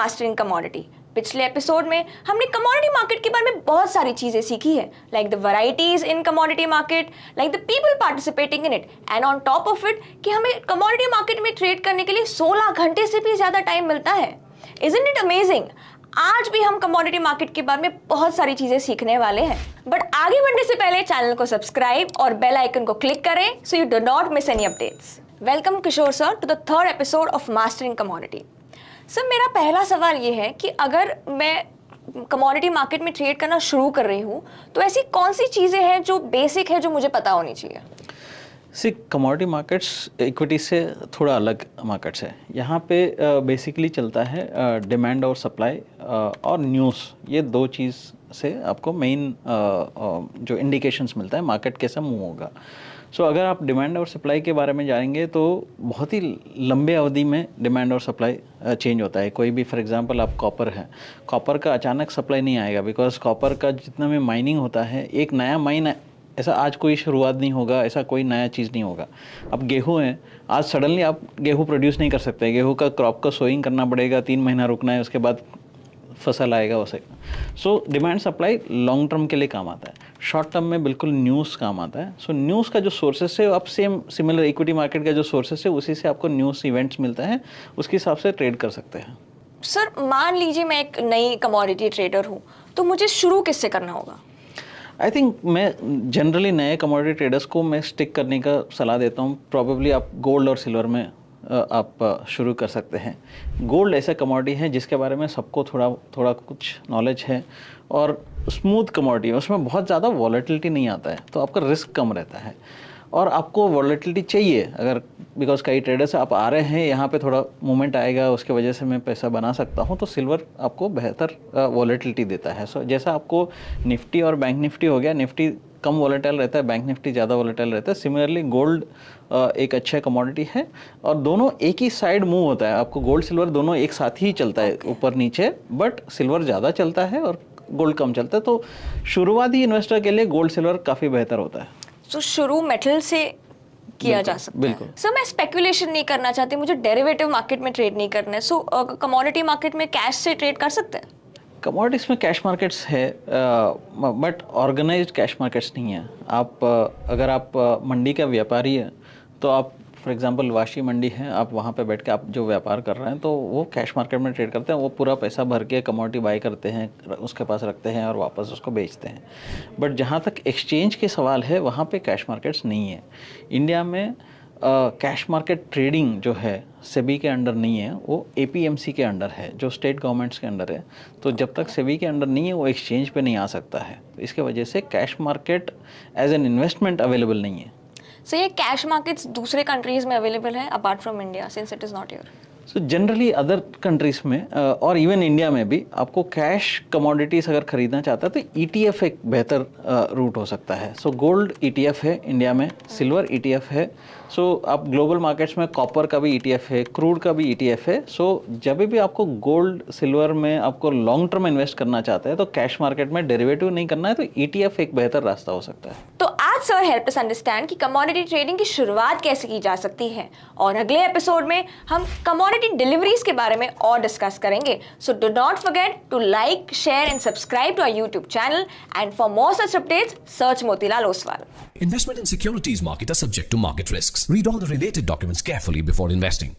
Mastering commodity. पिछले episode में हमने कमोडिटी मार्केट के बारे में बहुत सारी चीजें सीखी है, like the varieties in commodity market, like the people participating in it, and on top of it कि हमें कमोडिटी मार्केट में ट्रेड करने के लिए 16 घंटे से भी ज्यादा टाइम मिलता है। Isn't it amazing? आज भी हम कमोडिटी मार्केट के बारे में बहुत सारी चीजें सीखने वाले हैं, बट आगे बढ़ने से पहले चैनल को सब्सक्राइब और बेल आइकन को क्लिक करें so you do not miss any updates. Welcome Kishore sir to the third episode of mastering commodity. Sir, मेरा पहला सवाल ये है कि अगर मैं कमोडिटी मार्केट में ट्रेड करना शुरू कर रही हूँ तो ऐसी कौन सी चीज़ें हैं जो बेसिक है, जो मुझे पता होनी चाहिए? कमोडिटी मार्केट्स इक्विटी से थोड़ा अलग मार्केट्स है। यहाँ पे बेसिकली चलता है डिमांड और सप्लाई और न्यूज़, ये दो चीज़ से आपको मेन जो इंडिकेशंस मिलता है मार्केट कैसा मूव होगा। सो अगर आप डिमांड और सप्लाई के बारे में जानेंगे तो बहुत ही लंबे अवधि में डिमांड और सप्लाई चेंज होता है। कोई भी फॉर एग्जांपल आप कॉपर है, कॉपर का अचानक सप्लाई नहीं आएगा, बिकॉज कॉपर का जितना भी माइनिंग होता है, एक नया माइन ऐसा आज कोई शुरुआत नहीं होगा, ऐसा कोई नया चीज़ नहीं होगा। अब गेहूँ है, आज सडनली आप गेहूँ प्रोड्यूस नहीं कर सकते। गेहूँ का क्रॉप का सोइंग करना पड़ेगा, 3 महीना रुकना है, उसके बाद फसल आएगा उसे। So demand supply long term के लिए काम आता है, शॉर्ट टर्म में बिल्कुल न्यूज़ काम आता है। सो न्यूज़ का जो सोर्सेस है आप सिमिलर इक्विटी मार्केट का जो सोर्सेस है उसी से आपको न्यूज़ इवेंट्स मिलता है, उसके हिसाब से ट्रेड कर सकते हैं। सर, मान लीजिए मैं एक नई कमोडिटी ट्रेडर हूँ, तो मुझे शुरू किससे करना होगा? आई थिंक मैं जनरली नए कमोडिटी ट्रेडर्स को मैं स्टिक करने का सलाह देता हूँ। प्रॉबेबली आप गोल्ड और सिल्वर में आप शुरू कर सकते हैं। गोल्ड ऐसा कमोडिटी है जिसके बारे में सबको थोड़ा कुछ नॉलेज है और स्मूथ कमोडिटी है, उसमें बहुत ज़्यादा वॉलेटिलिटी नहीं आता है, तो आपका रिस्क कम रहता है और आपको वॉलेटिलिटी चाहिए। अगर बिकॉज कई ट्रेडर्स आप आ रहे हैं यहाँ पे थोड़ा मूवमेंट आएगा, उसके वजह से मैं पैसा बना सकता हूँ, तो सिल्वर आपको बेहतर वॉलेटिलिटी देता है। सो जैसा आपको निफ्टी और बैंक निफ्टी हो गया, निफ्टी कम वॉलेटाइल रहता है, बैंक निफ्टी ज़्यादा वॉलेटाइल रहता है, सिमिलरली गोल्ड एक अच्छा कमोडिटी है और दोनों एक ही साइड मूव होता है। आपको गोल्ड सिल्वर दोनों एक साथ ही चलता है, ऊपर नीचे, बट सिल्वर ज़्यादा चलता है और गोल्ड कम चलता है। तो शुरुआती इन्वेस्टर के लिए गोल्ड सिल्वर काफ़ी बेहतर होता है। तो शुरू मेटल से किया जा सकता है। बिल्कुल। सर, मैं स्पेकुलेशन नहीं करना चाहती, मुझे डेरिवेटिव मार्केट में ट्रेड नहीं करना है, सो कमोडिटी मार्केट में कैश से ट्रेड कर सकते हैं? कमोडिटीज़ में कैश मार्केट्स है, बट ऑर्गेनाइज्ड कैश मार्केट्स नहीं है। आप अगर आप मंडी का व्यापारी है तो आप फॉर एग्जांपल वाशी मंडी है, आप वहाँ पे बैठ के आप जो व्यापार कर रहे हैं तो वो कैश मार्केट में ट्रेड करते हैं। वो पूरा पैसा भर के कमोडिटी बाई करते हैं, उसके पास रखते हैं और वापस उसको बेचते हैं। बट जहाँ तक एक्सचेंज के सवाल है वहाँ पे कैश मार्केट्स नहीं है। इंडिया में कैश मार्केट ट्रेडिंग जो है सेबी के अंडर नहीं है, वो एपीएमसी के अंडर है, जो स्टेट गवर्नमेंट्स के अंडर है। तो जब तक सेबी के अंडर नहीं है वो एक्सचेंज पे नहीं आ सकता है। तो इसके वजह से cash market as an investment available नहीं है। सो ये कैश मार्केट्स दूसरे कंट्रीज में अवेलेबल है apart from India, since it is not here? So generally other countries में और इवन इंडिया में भी आपको कैश कमोडिटीज़ अगर ख़रीदना चाहता है तो ईटीएफ एक बेहतर रूट हो सकता है। सो गोल्ड ईटीएफ है इंडिया में, सिल्वर ईटीएफ है। सो आप ग्लोबल मार्केट्स में कॉपर का भी ईटीएफ है, क्रूड का भी ईटीएफ है। सो जब भी आपको गोल्ड सिल्वर में आपको लॉन्ग टर्म इन्वेस्ट करना चाहते हैं तो कैश मार्केट में डेरिवेटिव नहीं करना है, तो ईटीएफ एक बेहतर रास्ता हो सकता है। तो आज सर हेल्प अस अंडरस्टैंड कि कमोडिटी ट्रेडिंग की शुरुआत कैसे की जा सकती है, और अगले एपिसोड में हम कमोडिटी डिलीवरीज के बारे में और डिस्कस करेंगे। So do not forget to like, share and subscribe to our YouTube channel, and for more such updates search Motilal Oswal. Investment in securities market are subject to market risks. Read all the related documents carefully before investing.